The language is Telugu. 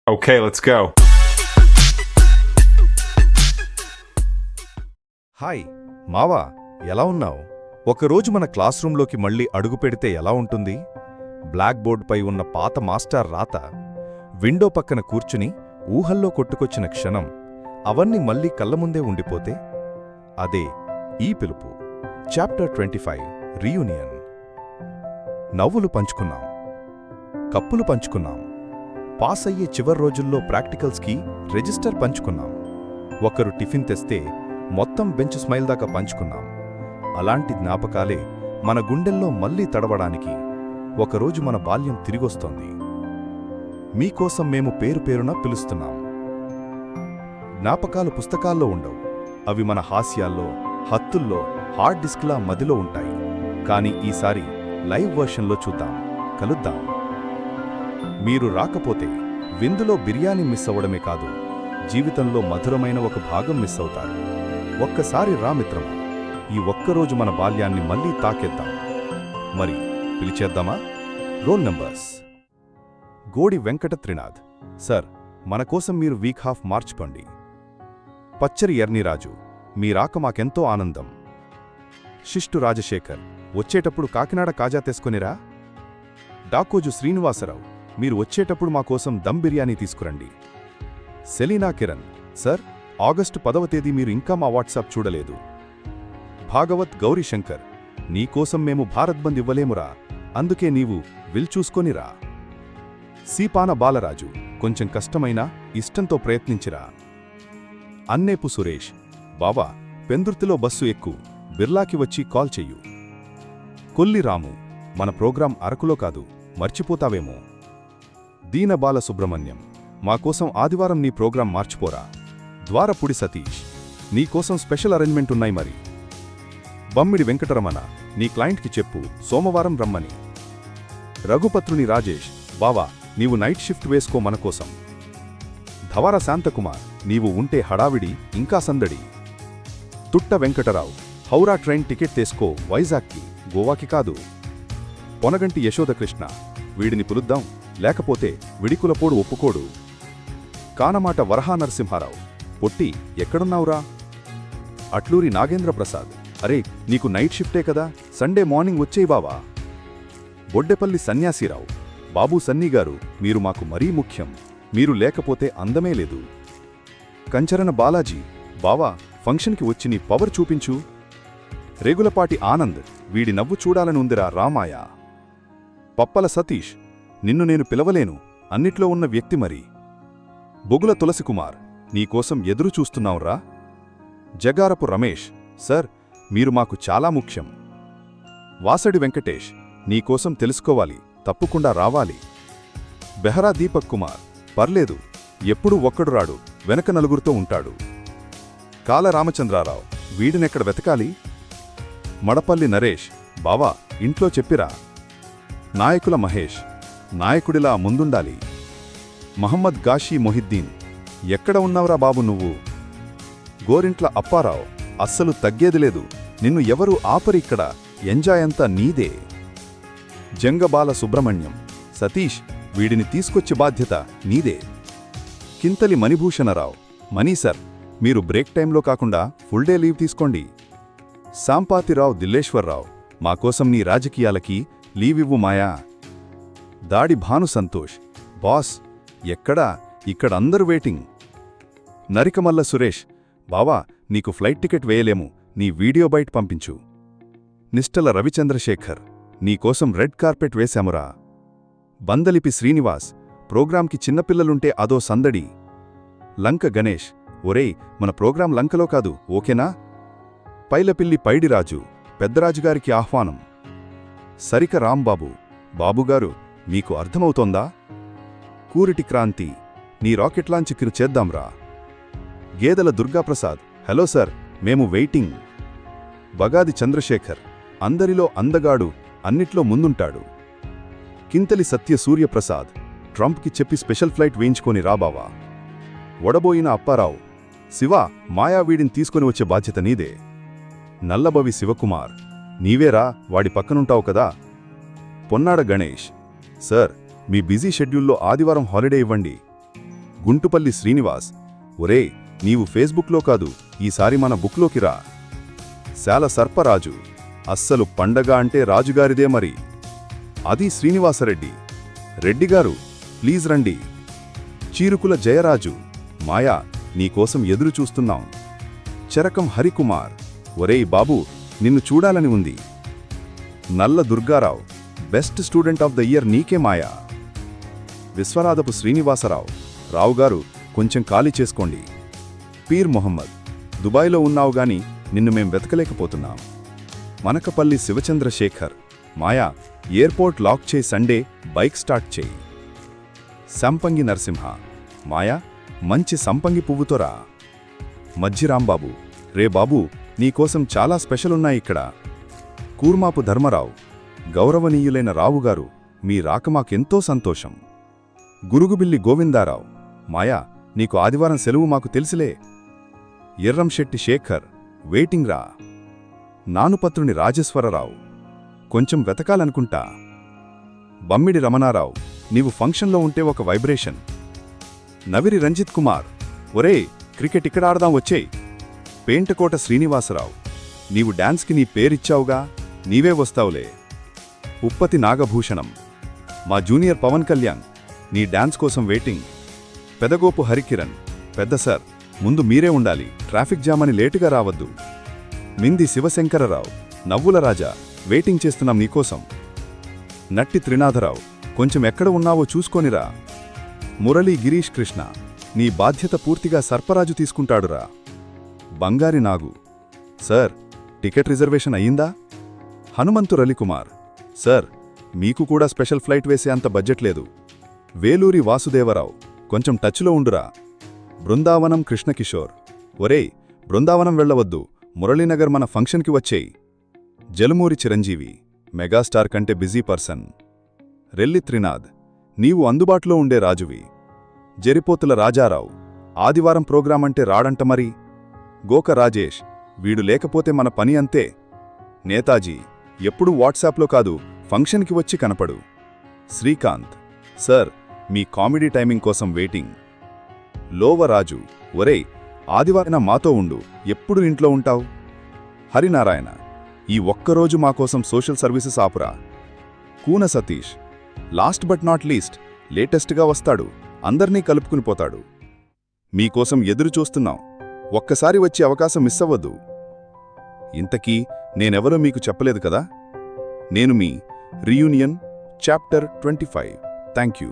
Okay, let's go. హాయ్ మావా, ఎలా ఉన్నావు? ఒకరోజు మన క్లాస్ రూంలోకి మళ్ళీ అడుగు పెడితే ఎలా ఉంటుంది? బ్లాక్ బోర్డుపై ఉన్న పాత మాస్టర్ రాత, విండో పక్కన కూర్చుని ఊహల్లో కొట్టుకొచ్చిన క్షణం, అవన్నీ మళ్ళీ కళ్ళముందే ఉండిపోతే? అదే ఈ పిలుపు. Chapter 25 reunion. నవ్వులు పంచుకున్నాం, కప్పులు పంచుకున్నాం, పాస్ అయ్యే చివరి రోజుల్లో ప్రాక్టికల్స్కి రిజిస్టర్ పంచుకున్నాం. ఒకరు టిఫిన్ తెస్తే మొత్తం బెంచ్ స్మైల్ దాకా పంచుకున్నాం. అలాంటి జ్ఞాపకాలే మన గుండెల్లో మళ్లీ తడవడానికి ఒకరోజు మన బాల్యం తిరిగొస్తోంది. మీకోసం మేము పేరు పేరున పిలుస్తున్నాం. జ్ఞాపకాలు పుస్తకాల్లో ఉండవు, అవి మన హాస్యాల్లో, హత్తుల్లో, హార్డ్ డిస్క్లా మదిలో ఉంటాయి. కానీ ఈసారి లైవ్ వర్షన్లో చూద్దాం, కలుద్దాం. మీరు రాకపోతే విందులో బిర్యానీ మిస్ అవ్వడమే కాదు, జీవితంలో మధురమైన ఒక భాగం మిస్ అవుతారు. ఒక్కసారి రా మిత్రమా, ఈ ఒక్కరోజు మన బాల్యాన్ని మళ్లీ తాకేద్దాం. మరి పిలిచేద్దామా? Roll numbers. Godi Venkata Trinath sir, మనకోసం మీరు వీక్ హాఫ్ మార్చుకోండి. పచ్చరి ఎర్నిరాజు, మీ రాక మాకెంతో ఆనందం. శిష్టు రాజశేఖర్, వచ్చేటప్పుడు కాకినాడ కాజా తెసుకొనిరా. డాకోజు శ్రీనివాసరావు, మీరు వచ్చేటప్పుడు మాకోసం దమ్ బిర్యానీ తీసుకురండి. సెలీనా కిరణ్ సార్, ఆగస్టు 10వ తేదీ మీరు ఇంకా మా వాట్సాప్ చూడలేదు. భాగవత్ గౌరీశంకర్, నీకోసం మేము భారత్ బంద్ ఇవ్వలేమురా, అందుకే నీవు విల్ చూసుకొనిరా. సీపాన బాలరాజు, కొంచెం కష్టమైనా ఇష్టంతో ప్రయత్నించిరా. అన్నేపు సురేష్, బావా పెందుర్తిలో బస్సు ఎక్కు, బిర్లాకి వచ్చి కాల్ చెయ్యు. కొల్లి రాము, మన ప్రోగ్రాం అరకులో కాదు, మర్చిపోతావేమో. దీనబాల సుబ్రహ్మణ్యం, మాకోసం ఆదివారం నీ ప్రోగ్రాం మార్చిపోరా. ద్వారపుడి సతీష్, నీకోసం స్పెషల్ అరేంజ్మెంట్ ఉన్నాయి మరి. బమ్మిడి వెంకటరమణ, నీ క్లయింట్కి చెప్పు సోమవారం రమ్మని. రఘుపత్రుని రాజేష్, బావా నీవు నైట్ షిఫ్ట్ వేసుకో మనకోసం. ధవర శాంతకుమార్, నీవు ఉంటే హడావిడి ఇంకా సందడి. తుట్ట వెంకటరావు, హౌరా ట్రైన్ టికెట్ తీసుకో వైజాగ్కి, గోవాకి కాదు. పొనగంటి యశోదకృష్ణ, వీడిని పిలుద్దాం, లేకపోతే విడికులపోడు ఒప్పుకోడు. కానమాట వరహా నరసింహారావు, పొట్టి ఎక్కడున్నావురా. అట్లూరి నాగేంద్రప్రసాద్, అరే నీకు నైట్ షిఫ్టే కదా, సండే మార్నింగ్ వచ్చేయి బావా. బొడ్డెపల్లి సన్యాసిరావు, బాబూ సన్నీగారు మీరు మాకు మరీ ముఖ్యం, మీరు లేకపోతే అందమే లేదు. కంచరన బాలాజీ, బావా ఫంక్షన్కి వచ్చి నీ పవర్ చూపించు. రేగులపాటి ఆనంద్, వీడి నవ్వు చూడాలనుందిరా రామాయ. పప్పల సతీష్, నిన్ను నేను పిలవలేను, అన్నిట్లో ఉన్న వ్యక్తి మరి. బొగుల తులసికుమార్, నీకోసం ఎదురు చూస్తున్నావురా. జగారపు రమేష్, సార్ మీరు మాకు చాలా ముఖ్యం. వాసడి వెంకటేష్, నీకోసం తెలుసుకోవాలి, తప్పకుండా రావాలి. బెహరా దీపక్ కుమార్, పర్లేదు, ఎప్పుడూ ఒక్కడు రాడు, వెనక నలుగురితో ఉంటాడు. కాల రామచంద్రారావు, వీడినెక్కడ వెతకాలి. మడపల్లి నరేష్, బావా ఇంట్లో చెప్పిరా. నాయకుల మహేష్, నాయకుడిలా ముందుండాలి. మహమ్మద్ గాషీ మొహిద్దీన్, ఎక్కడ ఉన్నావురా బాబు నువ్వు. గోరింట్ల అప్పారావు, అస్సలు తగ్గేదిలేదు, నిన్ను ఎవరూ ఆపరిక్కడ, ఎంజాయ్ అంతా నీదే. జంగబాల సుబ్రహ్మణ్యం, సతీష్ వీడిని తీసుకొచ్చే బాధ్యత నీదే. కింతలి మణిభూషణరావు, మనీ సార్ మీరు బ్రేక్ టైంలో కాకుండా ఫుల్ డే లీవ్ తీసుకోండి. సాంపాతిరావు దిల్లేశ్వర్రావు, మాకోసం నీ రాజకీయాలకి లీవివ్వు మాయా. దాడి భాను సంతోష్, బాస్ ఎక్కడా, ఇక్కడ అందరూ వెయిటింగ్. నరికమల్ల సురేష్, బావా నీకు ఫ్లైట్ టికెట్ వేయలేము, నీ వీడియో బైట్ పంపించు. నిష్టల రవిచంద్రశేఖర్, నీకోసం రెడ్ కార్పెట్ వేశామురా. బందలిపి శ్రీనివాస్, ప్రోగ్రాంకి చిన్నపిల్లలుంటే అదో సందడి. లంక గణేష్, ఒరేయ్ మన ప్రోగ్రాం లంకలో కాదు, ఓకేనా. పైలపిల్లి పైడిరాజు, పెద్దరాజుగారికి ఆహ్వానం. సరిక రాంబాబు, బాబుగారు మీకు అర్థమవుతోందా. కూరిటి క్రాంతి, నీ రాకెట్ లాంచ్కి చేద్దాంరా. గేదెల దుర్గాప్రసాద్, హలో సార్ మేము వెయిటింగ్. బగాది చంద్రశేఖర్, అందరిలో అందగాడు, అన్నిట్లో ముందుంటాడు. కింతలి సత్య సూర్యప్రసాద్, ట్రంప్కి చెప్పి స్పెషల్ ఫ్లైట్ వేయించుకొని రాబావా. వడబోయిన అప్పారావు, శివ మాయావీడిని తీసుకొని వచ్చే బాధ్యత నీదే. నల్లబవి శివకుమార్, నీవేరా వాడి పక్కనుంటావు కదా. పొన్నాడ గణేష్, సార్ మీ బిజీ షెడ్యూల్లో ఆదివారం హాలిడే ఇవ్వండి. గుంటుపల్లి శ్రీనివాస్, ఒరే నీవు ఫేస్బుక్లో కాదు, ఈసారి మన బుక్లోకి రా. శాల సర్పరాజు, అస్సలు పండగ అంటే రాజుగారిదే మరి. అది శ్రీనివాసరెడ్డి, రెడ్డిగారు ప్లీజ్ రండి. చీరుకుల జయరాజు, మాయా నీకోసం ఎదురు చూస్తున్నాం. చరకం హరికుమార్, ఒరేయ్ బాబూ నిన్ను చూడాలని ఉంది. నల్ల Durgarao, best student of the year నీకే మాయా. విశ్వనాథపు శ్రీనివాసరావు, రావుగారు కొంచెం ఖాళీ చేసుకోండి. పీర్ మొహమ్మద్, దుబాయ్లో ఉన్నావు గాని నిన్ను మేం వెతకలేకపోతున్నాం. మనకపల్లి శివచంద్రశేఖర్, మాయా ఎయిర్పోర్ట్ లాక్ చేయి, సండే బైక్ స్టార్ట్ చేయి. సంపంగి నరసింహ, మాయా మంచి సంపంగి పువ్వుతోరా. మజ్జిరాంబాబు, రే బాబూ నీకోసం చాలా స్పెషలున్నాయి ఇక్కడ. కూర్మాపు ధర్మరావు, గౌరవనీయులైన రావుగారు మీ రాక మాకెంతో సంతోషం. గురుగుబిల్లి గోవిందారావు, మాయా నీకు ఆదివారం సెలవు మాకు తెలిసిలే. ఎర్రంశెట్టి శేఖర్, వెయిటింగ్ రా. నానుపత్రుని రాజేశ్వరరావు, కొంచెం వెతకాలనుకుంటా. బమ్మిడి రమణారావు, నీవు ఫంక్షన్లో ఉంటే ఒక వైబ్రేషన్. నవిరి రంజిత్ కుమార్, ఒరే క్రికెట్ ఇక్కడ ఆడదాం వచ్చేయ్. పేంటకోట శ్రీనివాసరావు, నీవు డాన్స్కి నీ పేరిచ్చావుగా, నీవే వస్తావులే. ఉప్పతి నాగభూషణం, మా జూనియర్ పవన్ కళ్యాణ్ నీ డాన్స్ కోసం వెయిటింగ్. పెదగోపు హరికిరణ్, పెద్ద సార్ ముందు మీరే ఉండాలి, ట్రాఫిక్ జామ్ అని లేటుగా రావద్దు. మింది శివశంకరరావు, నవ్వుల రాజా వెయిటింగ్ చేస్తున్నాం నీకోసం. నట్టి త్రినాథరావు, కొంచెం ఎక్కడ ఉన్నావో చూసుకోనిరా. మురళీ గిరీష్ కృష్ణ, నీ బాధ్యత పూర్తిగా సర్పరాజు తీసుకుంటాడురా. బంగారి నాగు, సార్ టికెట్ రిజర్వేషన్ అయ్యిందా? హనుమంతు రలికుమార్, సార్ మీకు కూడా స్పెషల్ ఫ్లైట్ వేసే అంత బడ్జెట్ లేదు. వేలూరి వాసుదేవరావు, కొంచెం టచ్లో ఉండురా. బృందావనం కృష్ణకిషోర్, ఒరేయ్ బృందావనం వెళ్లవద్దు, మురళీనగర్ మన ఫంక్షన్కి వచ్చేయి. జలమూరి చిరంజీవి, మెగాస్టార్ కంటే బిజీ పర్సన్. రెల్లి త్రినాథ్, నీవు అందుబాటులో ఉండే రాజువి. జరిపోతుల రాజారావు, ఆదివారం ప్రోగ్రామంటే రాడంట మరి. గోక రాజేష్, వీడు లేకపోతే మన పని అంతే. నేతాజీ, ఎప్పుడూ వాట్సాప్లో కాదు ఫంక్షన్కి వచ్చి కనపడు. శ్రీకాంత్, సార్ మీ కామెడీ టైమింగ్ కోసం వెయిటింగ్. లోవరాజు, ఒరేయ్ ఆదివారం మాతో ఉండు, ఎప్పుడు ఇంట్లో ఉంటావు. హరినారాయణ, ఈ ఒక్కరోజు మాకోసం సోషల్ సర్వీసెస్ ఆపురా. Koona Satish, last but not least లేటెస్ట్గా వస్తాడు, అందర్నీ కలుపుకుని పోతాడు. మీకోసం ఎదురు చూస్తున్నాం, ఒక్కసారి వచ్చే అవకాశం మిస్ అవ్వద్దు. ఇంతకీ నేనెవరో మీకు చెప్పలేదు కదా, నేను మీ రీయూనియన్ చాప్టర్ 25. Thank you.